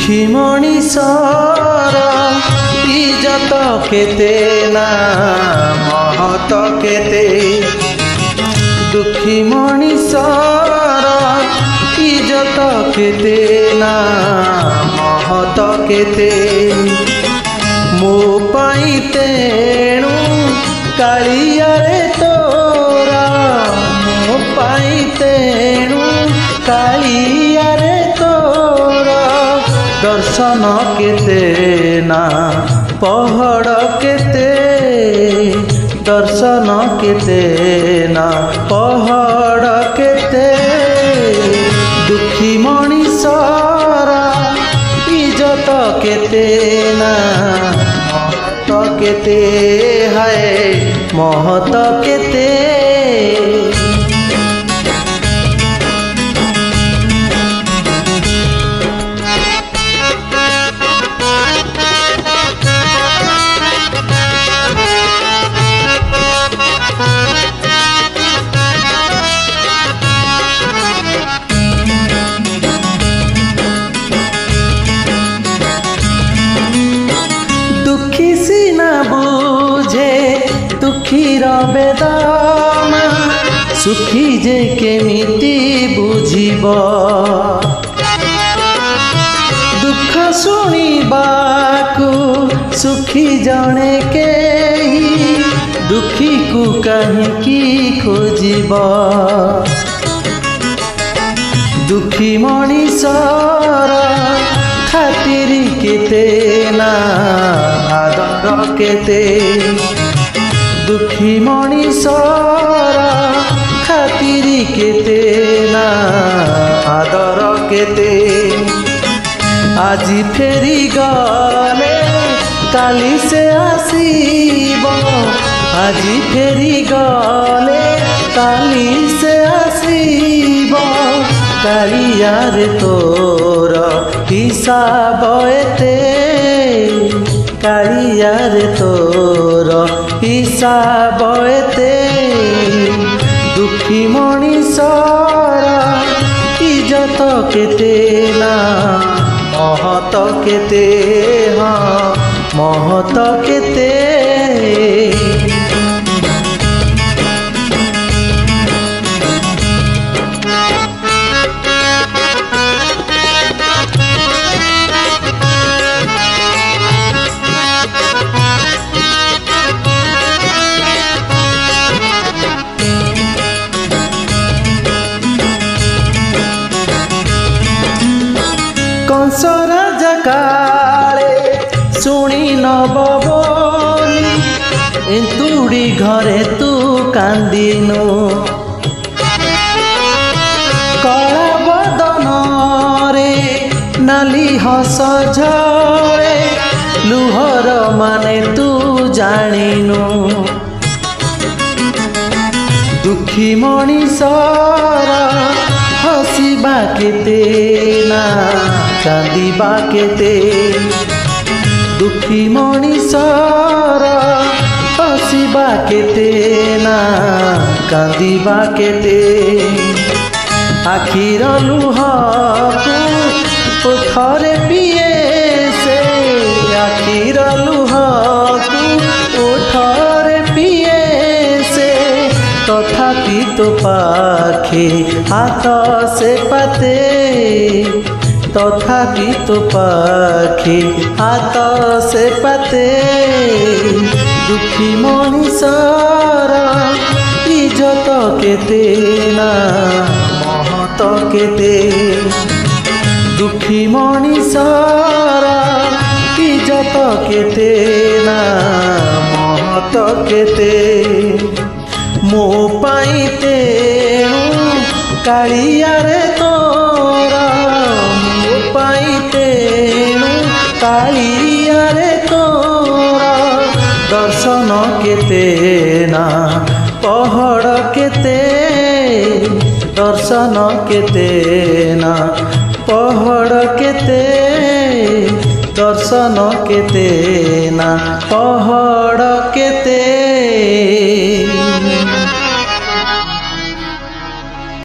दुखी मनीषर इज्जत केते ना महत केते दुखी मनीषर इज्जत केते ना महत केते मो पाई तेणु कालिया रे तोरा मो पाई तेणु कालिया रे तोरा दर्शन केते ना पहड़ केते दर्शन केते ना पहड़ केते दुखी मनीषर इज्जत केते ना महत केते हाय महत केते दुखी सीना बुझे दुखीर बेदना सुखी जे केमिति बुझिब दुख शुणिबाकु सुखी जणे केही दुखी को कहीं खोजिब दुखी मनीषर खातिर केते ना आदर केते दुखी मनीषर खातिर केते ना आदर केते आजी फेरी गले काली से आसीब आजी फेरी गले काली से आसीब कालिया रे तोर हिसाब एते कालिया रे तोर हिसाब एते दुखी मनीषर इज्जत केते ना महत केते हाँ महत केते कंस राजा काले शुणी नबोली एंतुड़ी घरे तू कांदिनु कला बदन रे नाली हस झरे लुहर माने तू जानिनु दुखी मनीषर हसीबा केते ना कांदिबा केते दुखी मनीषर हसीबा केते ना कांदिबा केते आखिर लुह को थरे पिए से आखिर लुह को थरे पिए से तथापि तो पाखे हाथ से पाते तथापि तो पाखे हाथ से पाते दुखी मनीषर इज्जत केते ना महत केते दुखी मनीषर इज्जत केते ना महत केते मो पाई तेणु कालिया रे तोरा मो पाई तेणु कालिया रे तोरा दर्शन केते ना पहड़ केते दर्शन केते ना पहड़ केते दर्शन केते ना पहड़ केते।